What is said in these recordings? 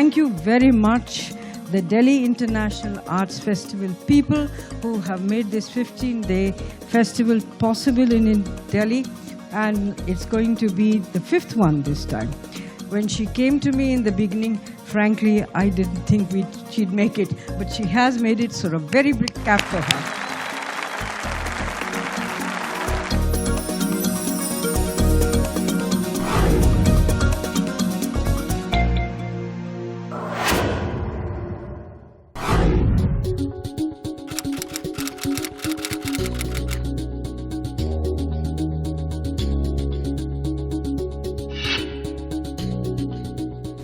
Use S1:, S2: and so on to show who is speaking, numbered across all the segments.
S1: thank you very much, the Delhi International Arts Festival people who have made this 15-day festival possible in Delhi, and it's going to be the 5th one this time. When she came to me in the beginning, frankly, I didn't think she'd make it, but she has made it, so a very big clap for her.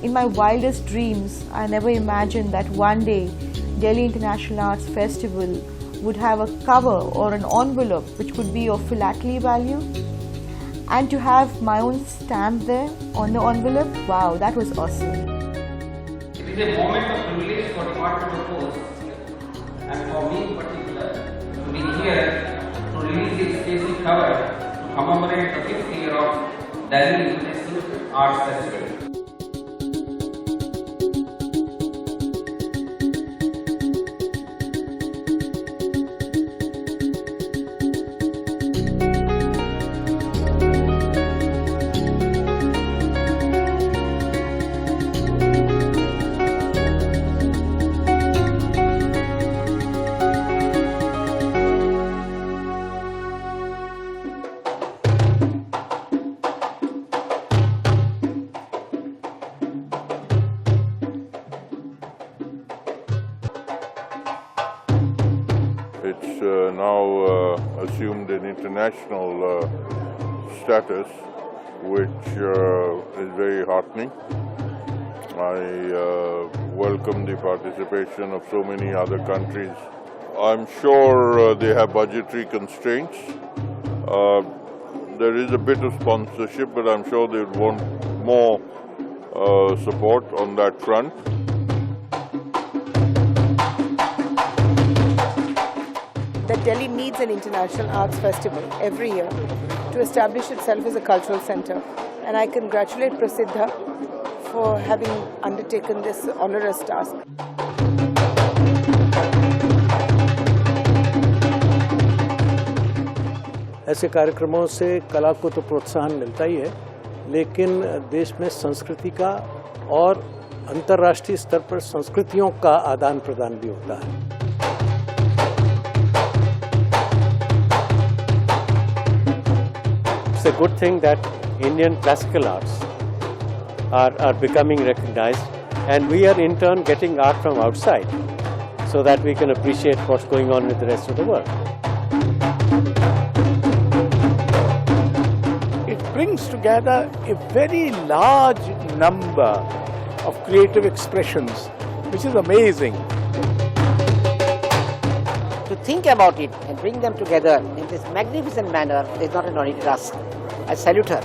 S2: In my wildest dreams, I never imagined that one day Delhi International Arts Festival would have a cover or an envelope which would be of philately value, and to have my own stamp there on the envelope. Wow, that was awesome.
S3: It is a moment of privilege for Department of Post and for me in particular to be here to release the special cover to commemorate the 5th year of Delhi International Arts Festival.
S4: It's now assumed an international status, which is very heartening. I welcome the participation of so many other countries. I'm sure they have budgetary constraints. There is a bit of sponsorship, but I'm sure they would want more support on that front.
S5: That Delhi needs an international arts festival every year to establish itself as a cultural center. And I congratulate Prathibha for having undertaken this onerous task.
S6: ऐसे कार्यक्रमों से कला को तो प्रोत्साहन मिलता ही है, लेकिन देश में संस्कृति का और अंतर्राष्ट्रीय स्तर पर संस्कृतियों का आदान प्रदान भी होता है. It's a good thing that Indian classical arts are becoming recognized, and we are in turn getting art from outside so that we can appreciate what's going on with the rest of the world.
S7: It brings together a very large number of creative expressions, which is amazing.
S8: To think about it and bring them together in this magnificent manner is not an ordinary task. I salute her.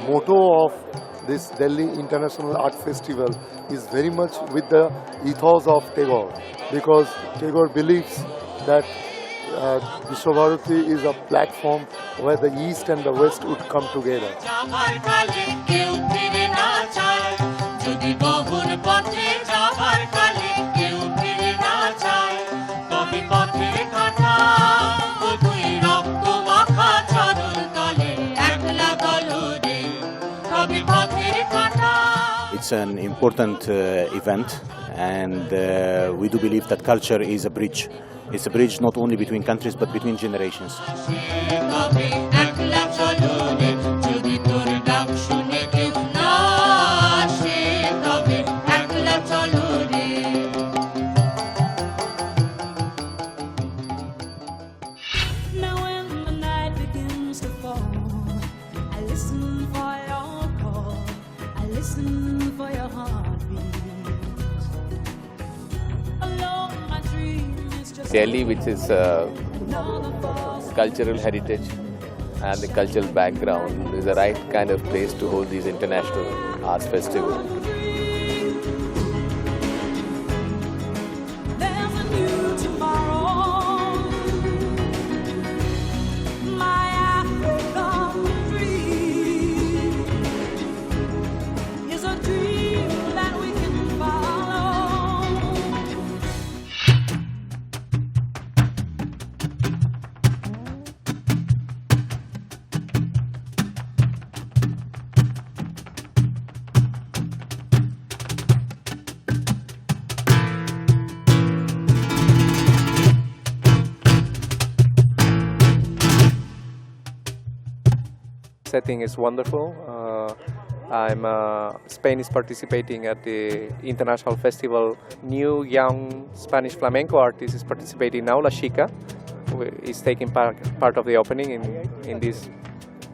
S9: Motto of this Delhi International Art Festival is very much with the ethos of Tagore, because Tagore believes that Vishwabharati is a platform where the East and the West would come together.
S10: It's an important event, and we do believe that culture is a bridge. It's a bridge not only between countries but between generations.
S11: Delhi, which is cultural heritage and the cultural background is the right kind of place to hold these international arts festivals.
S12: Setting is wonderful. Spain is participating at the international festival. New young Spanish flamenco artist is participating now, La Chica, who is taking part of the opening in this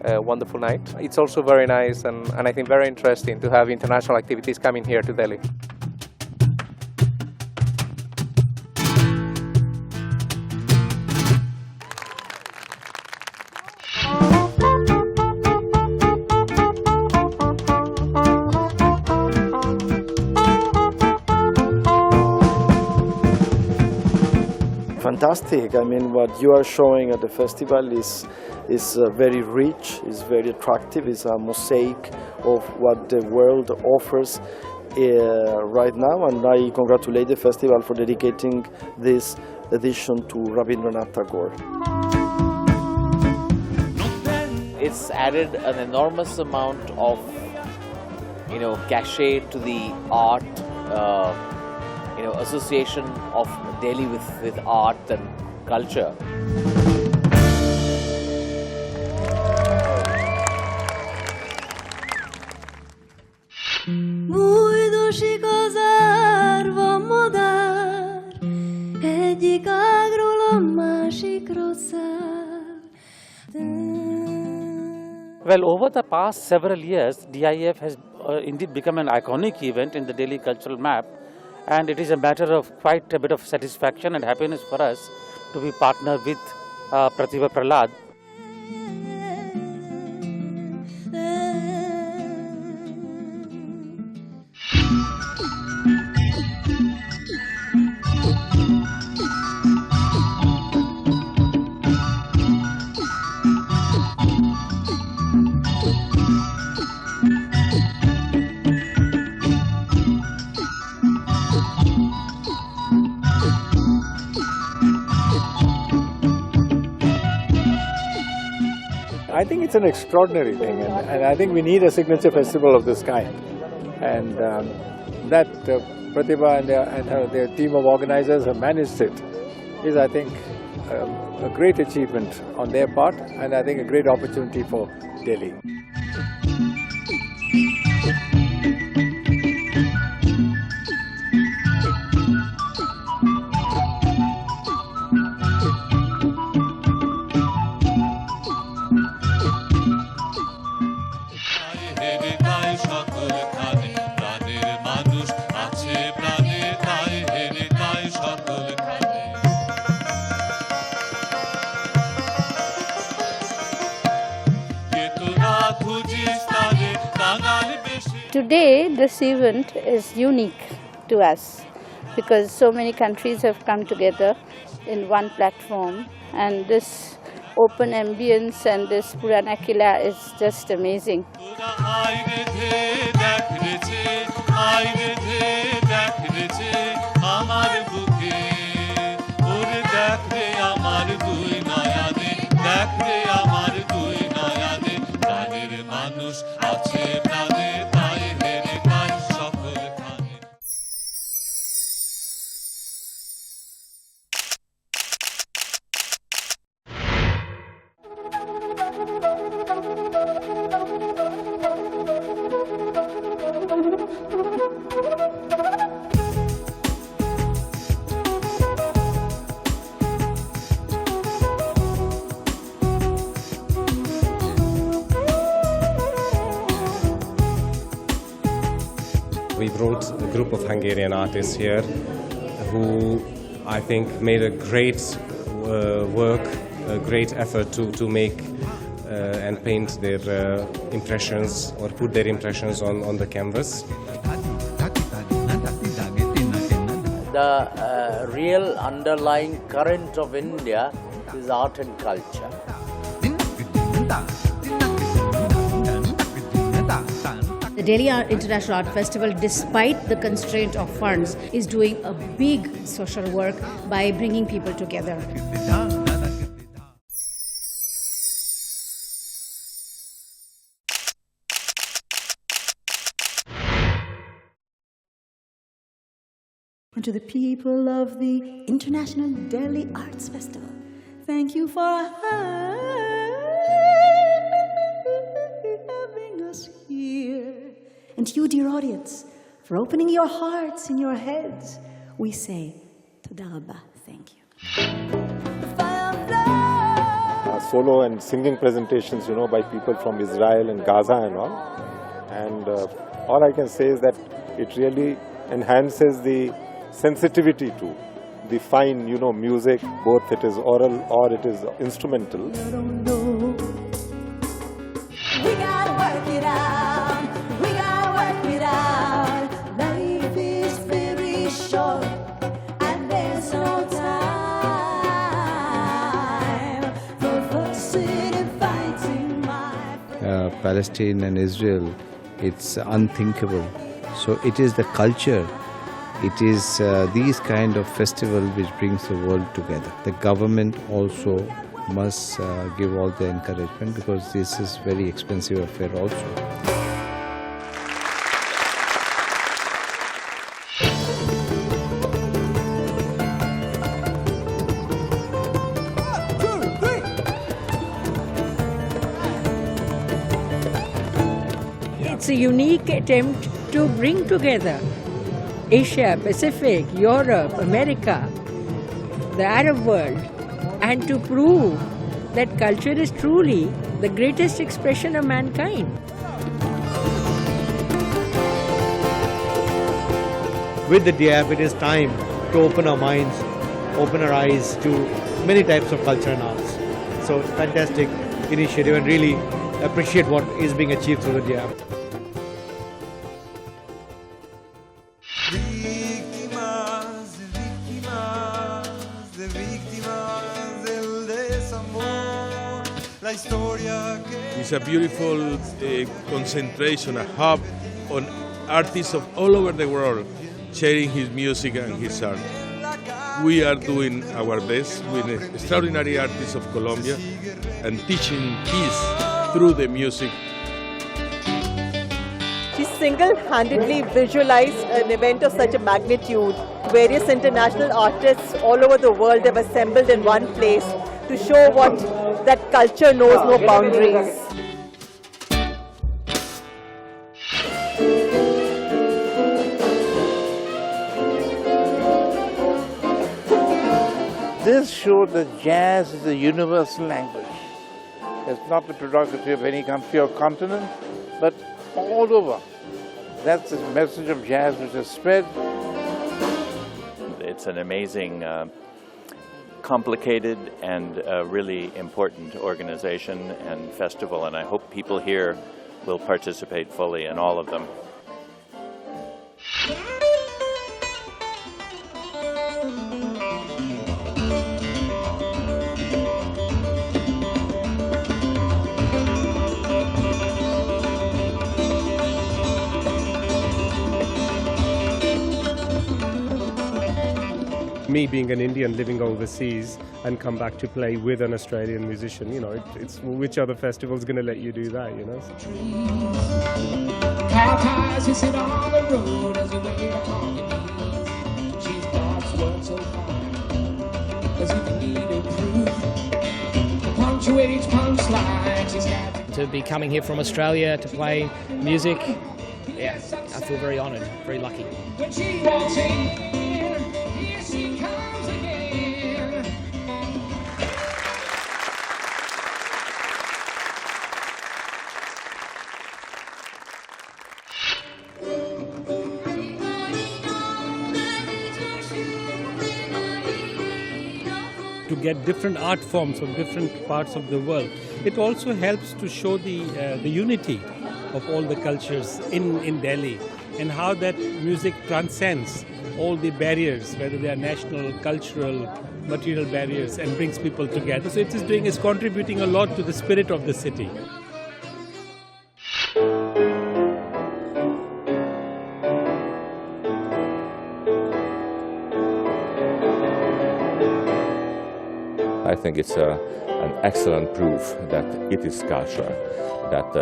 S12: wonderful night. It's also very nice and I think very interesting to have international activities coming here to Delhi.
S13: Fantastic. I mean, what you are showing at the festival is very rich, is very attractive, is a mosaic of what the world offers right now, and I congratulate the festival for dedicating this edition to Rabindranath Tagore.
S11: It's added an enormous amount of, cachet to the art, association of Delhi with art and culture.
S14: Bújdosik az árva madár, egyik ágról a másikra száll.
S15: Well, over the past several years, DIAF has indeed become an iconic event in the Delhi cultural map, and it is a matter of quite a bit of satisfaction and happiness for us to be partnered with Prathibha Prahlad.
S7: I think it's an extraordinary thing, and I think we need a signature festival of this kind. And that Prathibha and their team of organizers have managed it is, I think, a great achievement on their part, and I think a great opportunity for Delhi.
S16: Today, this event is unique to us because so many countries have come together in one platform, and this open ambience and this Purana Kila is just amazing.
S17: We brought a group of Hungarian artists here who I think made a great work, a great effort to make and paint their impressions or put their impressions on the canvas.
S18: The real underlying current of India is art and culture.
S19: The Delhi International Art Festival, despite the constraint of funds, is doing a big social work by bringing people together.
S20: And to the people of the International Delhi Arts Festival, thank you for having us here. And to you, dear audience, for opening your hearts and your heads, we say, Toda Rabba, thank you.
S7: Solo and singing presentations, by people from Israel and Gaza and all. And all I can say is that it really enhances the sensitivity to the fine, music, both it is oral or it is instrumental.
S20: We gotta work it out. We gotta work it out. Life is very short and there's no time for fussing and fighting, my friend.
S21: Palestine and Israel, it's unthinkable. So it is the culture. It is these kind of festivals which brings the world together. The government also must give all the encouragement because this is very expensive affair also.
S22: It's a unique attempt to bring together Asia, Pacific, Europe, America, the Arab world, and to prove that culture is truly the greatest expression of mankind.
S23: With the DIAF, it is time to open our minds, open our eyes to many types of culture and arts. So, fantastic initiative and really appreciate what is being achieved through the DIAF.
S24: It's a beautiful concentration, a hub on artists of all over the world sharing his music and his art. We are doing our best with extraordinary artists of Colombia and teaching peace through the music.
S25: She single-handedly visualized an event of such a magnitude. Various international artists all over the world have assembled in one place to show what that culture knows no boundaries.
S26: This showed that jazz is a universal language. It's not the prerogative of any country or continent, but all over. That's the message of jazz which has spread.
S27: It's an amazing, complicated and really important organization and festival, and I hope people here will participate fully in all of them.
S17: Me being an Indian living overseas and come back to play with an Australian musician, it's which other festival's going to let you do that,
S28: Cowboys who sit on the road as a way to harmonies. She's God's word so fine, cause if you need proof, punctuates punchlines. She's got
S29: to be coming here from Australia to play music, yeah, I feel very honoured, very lucky.
S28: When she walks in, here she comes again.
S1: to get different art forms from different parts of the world. It also helps to show the unity of all the cultures in Delhi and how that music transcends all the barriers, whether they are national, cultural, material barriers, and brings people together. So it's contributing a lot to the spirit of the city.
S2: I think it's an excellent proof that it is culture that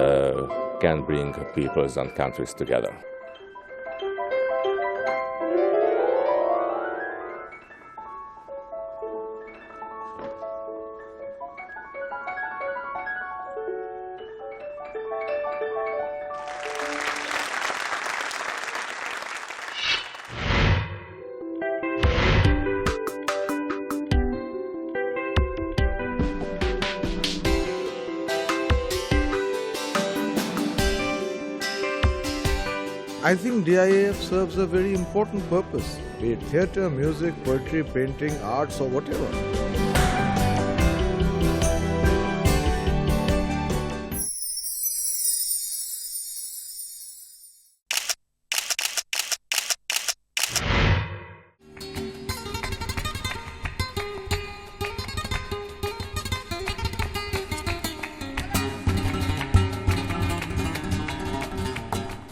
S2: can bring peoples and countries together.
S3: I think DIAF serves a very important purpose, be it theatre, music, poetry, painting, arts or whatever.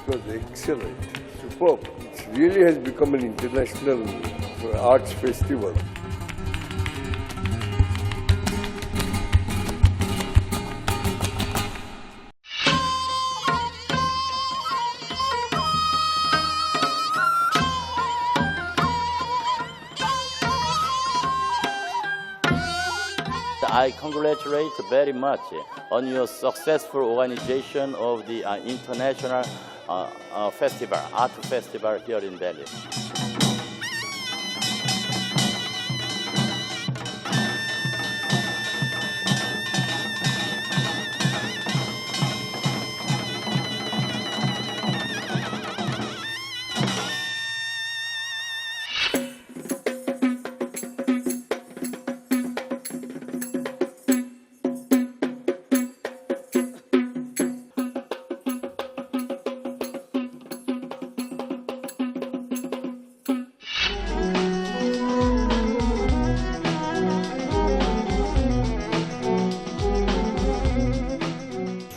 S4: It was excellent, superb. It really has become an international arts festival.
S18: I congratulate very much on your successful organization of the international festival, art festival here in Delhi.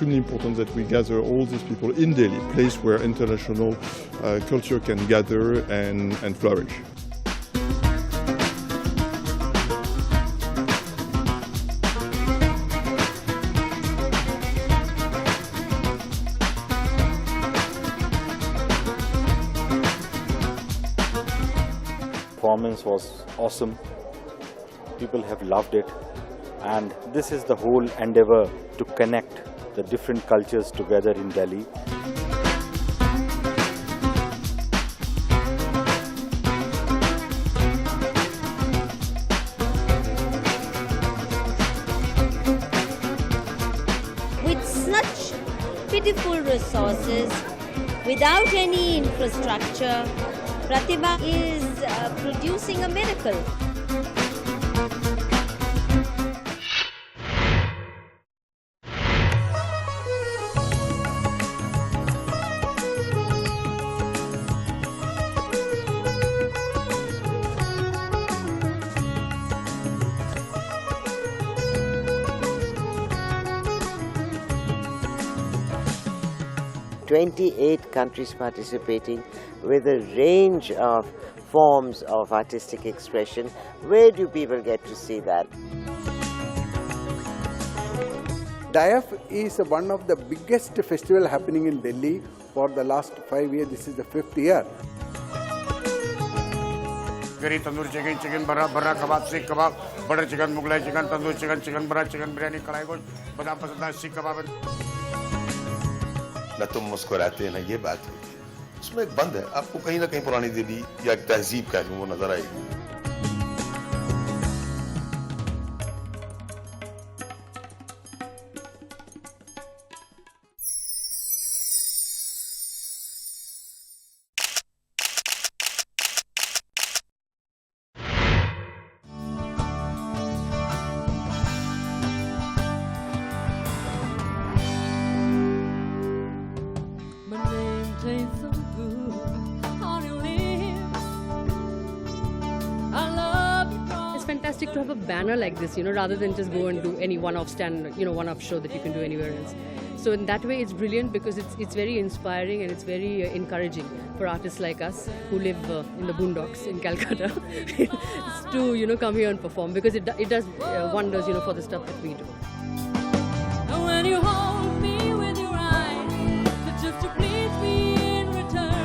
S5: Extremely important that we gather all these people in Delhi, a place where international culture can gather and flourish.
S6: Performance was awesome. People have loved it, and this is the whole endeavor to connect the different cultures together in Delhi.
S8: With such pitiful resources, without any infrastructure, Prathibha is producing a miracle.
S9: "28 countries participating with a range of forms of artistic expression. Where do people get to see that?
S10: DIAF is one of the biggest festival happening in Delhi for the last 5 years. This is the 5th year.
S30: Curry, tandoori chicken, chicken bara, kebab, sikh kebab, butter chicken, Mughlai chicken, tandoori chicken, chicken bara, chicken biryani, kadai gosh, badam pasand hai, sikh kebab.
S31: न तुम मुस्कुराते हैं, न ये बात हुई। उसमें एक बंद है, आपको कहीं ना कहीं पुरानी दिल्ली या एक तहजीब का वो नजर आएगी।
S7: fantastic to have a banner like this, rather than just go and do any one-off stand, one-off show that you can do anywhere else. So in that way, it's brilliant because it's very inspiring and it's very encouraging for artists like us who live in the boondocks in Calcutta to come here and perform, because it does wonders for the stuff that we do.
S28: When you hold me with your eyes, it's just to please me in return.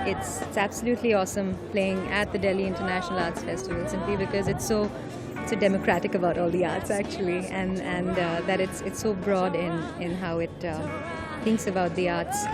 S11: It's absolutely awesome playing at the Delhi International Arts Festival, simply because it's so democratic about all the arts actually, and that it's so broad in how it thinks about the arts.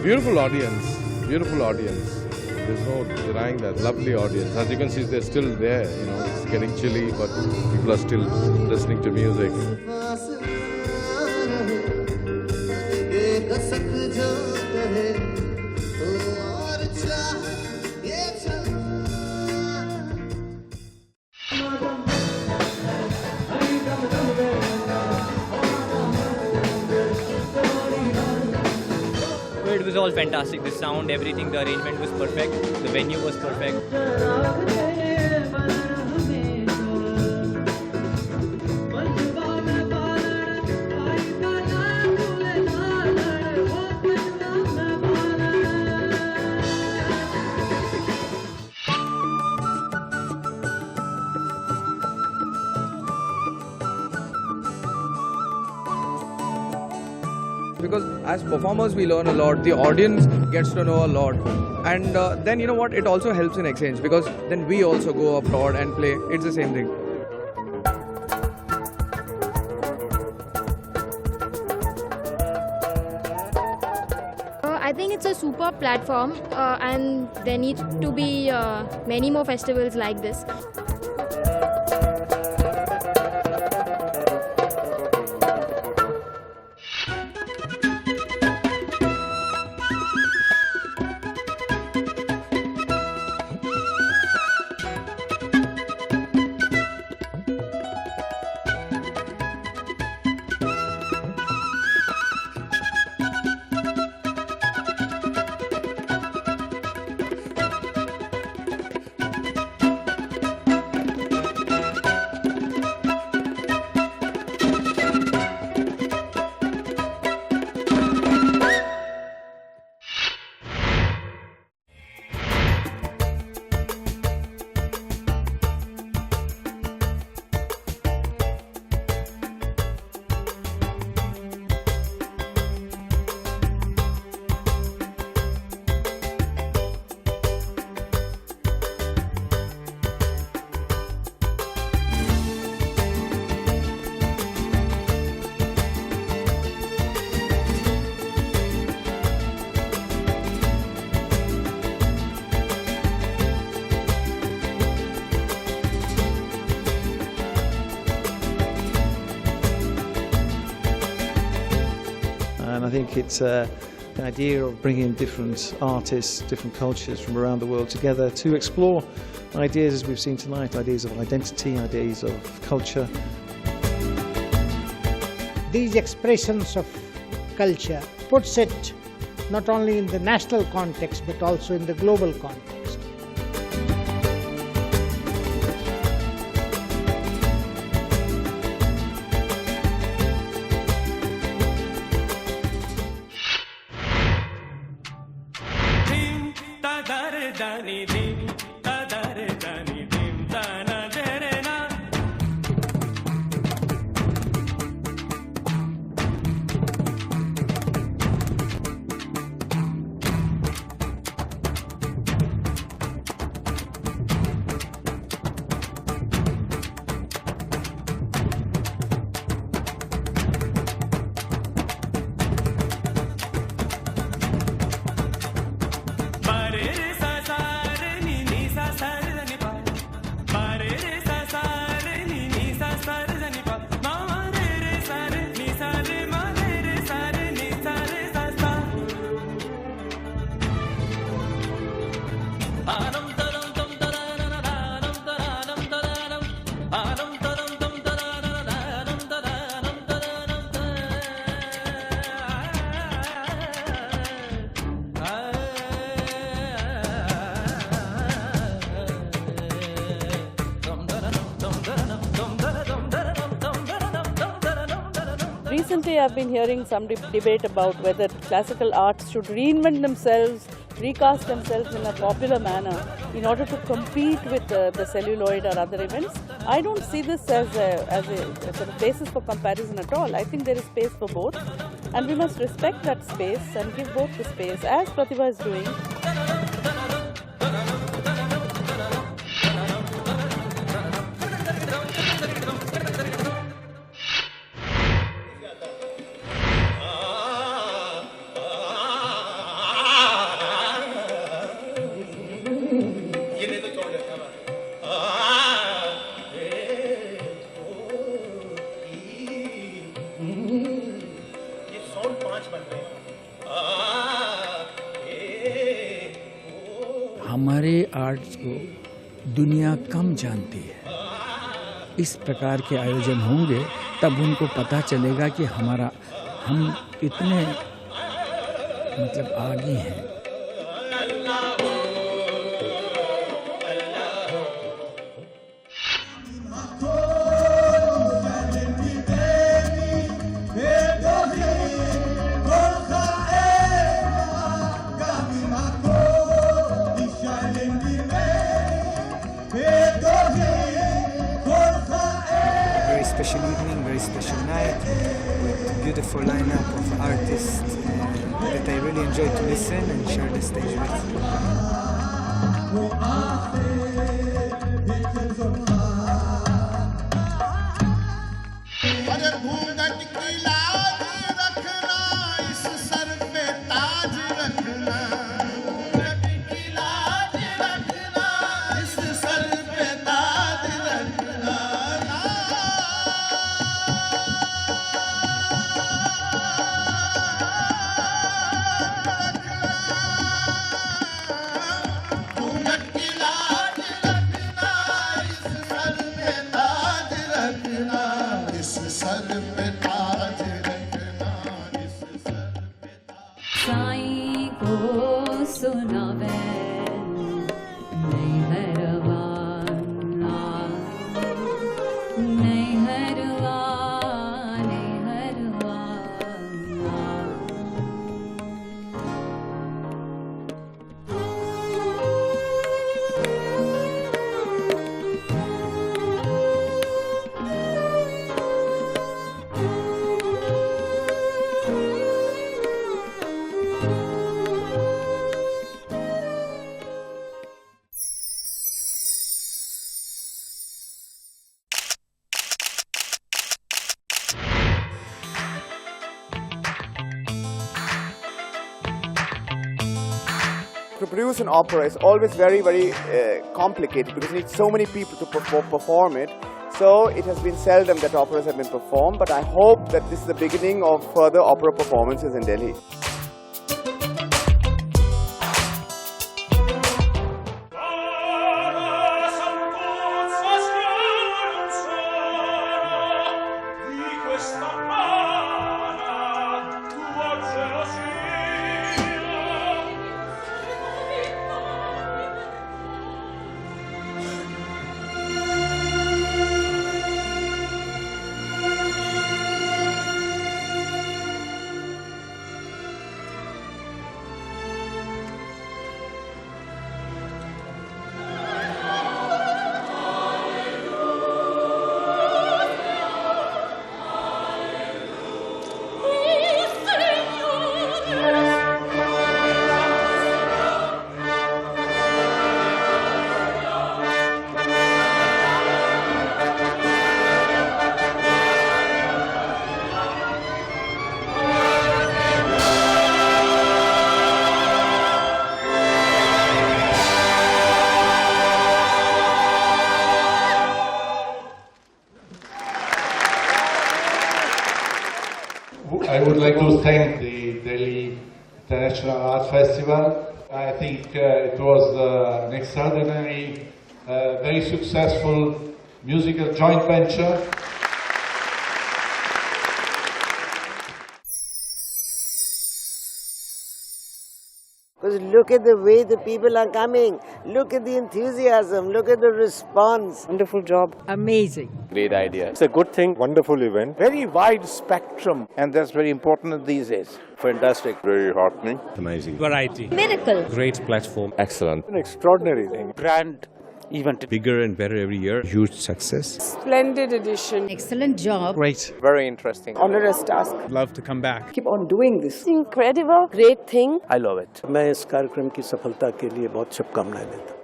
S12: Beautiful audience, beautiful audience. There's no denying that. Lovely audience. As you can see, they're still there. It's getting chilly, but people are still listening to music.
S13: It was all fantastic. The sound, everything, the arrangement was perfect. The venue was perfect.
S14: Because as performers we learn a lot, the audience gets to know a lot, and then it also helps in exchange, because then we also go abroad and play. It's the same thing.
S15: I think it's a super platform, and there need to be many more festivals like this.
S16: And I think it's the idea of bringing different artists, different cultures from around the world together to explore ideas, as we've seen tonight, ideas of identity, ideas of culture.
S19: These expressions of culture puts it not only in the national context but also in the global context.
S1: Recently, I've been hearing some debate about whether classical arts should reinvent themselves, recast themselves in a popular manner in order to compete with the celluloid or other events. I don't see this as a sort of basis for comparison at all. I think there is space for both, and we must respect that space and give both the space, as Prathibha is doing.
S17: हमारे arts को दुनिया कम जानती है। इस प्रकार के आयोजन होंगे तब उनको पता चलेगा कि हम कितने आगे हैं।
S20: Special evening, very special night with a beautiful lineup of artists that I really enjoy to listen and share the stage
S21: Sai को सुनावे
S22: To produce an opera is always very, very complicated because you need so many people to perform it. So it has been seldom that operas have been performed, but I hope that this is the beginning of further opera performances in Delhi.
S23: I would like to thank the Delhi International Art Festival. I think it was an extraordinary, very successful musical joint venture.
S9: Because look at the way the people are coming. Look at the enthusiasm. Look at the response.
S2: Wonderful job.
S7: Amazing.
S2: Great idea. It's a good thing. Wonderful event. Very wide spectrum. And that's very important these days. Fantastic.
S31: Very heartening.
S3: Amazing. Variety.
S8: Miracle.
S3: Great platform.
S2: Excellent. An extraordinary thing. Grand event.
S3: Bigger and better every year. Huge success.
S2: Splendid edition.
S7: Excellent job.
S16: Great.
S2: Very interesting. Onerous task.
S3: Love to come back.
S2: Keep on doing this.
S8: Incredible. Great thing.
S2: I love it. मैं इस कार्यक्रम की सफलता के लिए बहुत शुभकामनाएं देता हूं.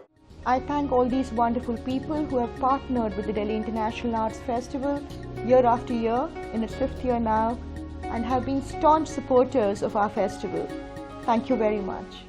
S4: I thank all these wonderful people who have partnered with the Delhi International Arts Festival year after year, in its 5th year now, and have been staunch supporters of our festival. Thank you very much.